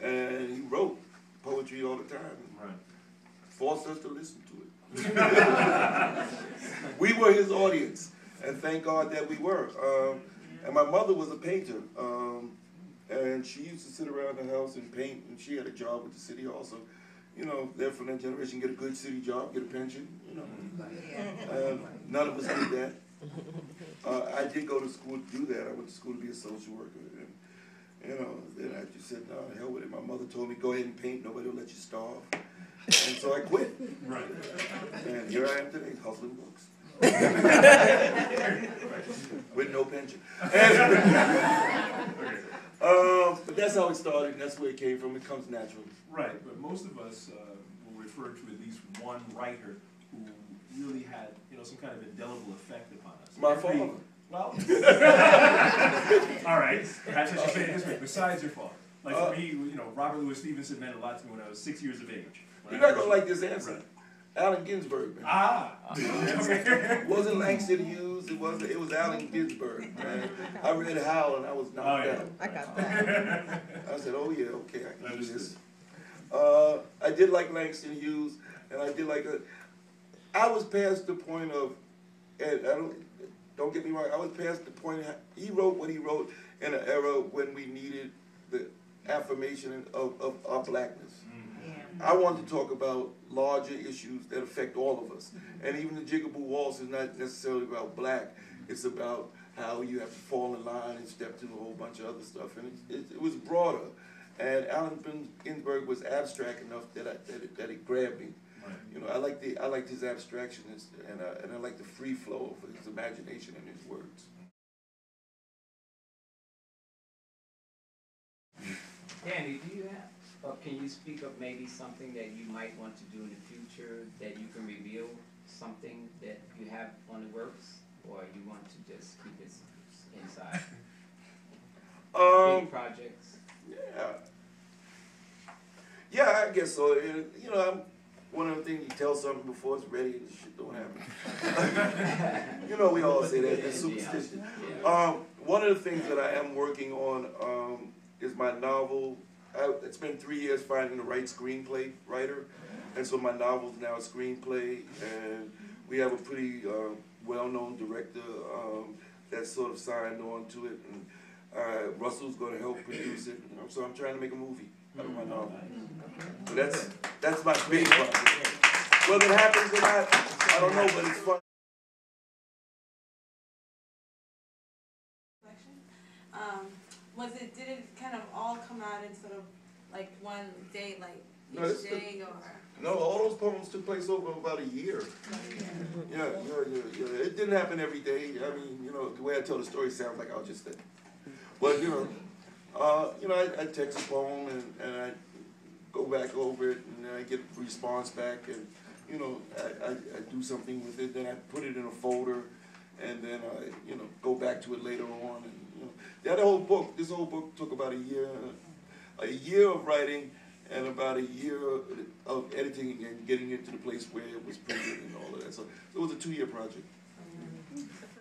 and he wrote poetry all the time. Right. Forced us to listen to it. We were his audience, and thank God that we were. And my mother was a painter, and she used to sit around the house and paint, and she had a job with the city also. You know, they're from that generation, get a good city job, get a pension, you know. None of us did that. I did go to school to do that. I went to school to be a social worker. And, you know, then I just said, no, hell with it. My mother told me, go ahead and paint, nobody will let you starve. And so I quit. Right. And here I am today, hustling books. With no pension. But that's how it started, and that's where it came from. It comes naturally. Right, but most of us will refer to at least one writer who really had, you know, some kind of indelible effect upon us. My father. Well, all right. Perhaps I should say it this way. Besides your father, like for me, you know, Robert Louis Stevenson meant a lot to me when I was 6 years of age. You're not gonna like this answer. Right. Allen Ginsberg. Man. It wasn't Langston Hughes. It was Allen Ginsberg. Man. I read Howl and I was knocked out. I got that. I said, oh yeah, okay, I can do this. I did like Langston Hughes, and I did like I was past the point of, and don't get me wrong, I was past the point, he wrote what he wrote in an era when we needed the affirmation of our blackness. I want to talk about larger issues that affect all of us. And even the Jigaboo Waltz is not necessarily about black. It's about how you have to fall in line and step through a whole bunch of other stuff. And it was broader. And Allen Ginsberg was abstract enough that it grabbed me. Right. You know, I liked his abstraction, and I liked the free flow of his imagination and his words. Danny, do you have? Can you speak of maybe something that you might want to do in the future that you can reveal, something that you have on the works, or you want to just keep it inside? Big projects? Yeah, I guess so. You know, one of the things, you tell something before it's ready and the shit don't happen. You know, we all say that, that's superstition. One of the things that I am working on is my novel. It's been 3 years finding the right screenplay writer, and so my novel's now a screenplay, and we have a pretty well-known director that's sort of signed on to it, and Russell's going to help produce it. So I'm trying to make a movie out of my novel. So that's my big project. Whether it happens or not, I don't know, but it's fun. Did it kind of all come out in sort of like one day, like each day, or? No, all those poems took place over about a year. Yeah. It didn't happen every day. I mean, you know, the way I tell the story sounds like I was just there. But you know, I text a poem and I go back over it and I get a response back, and you know, I do something with it. Then I put it in a folder, and then I go back to it later on. And this whole book took about a year of writing and about a year of editing and getting it to the place where it was printed and all of that. So it was a 2-year project.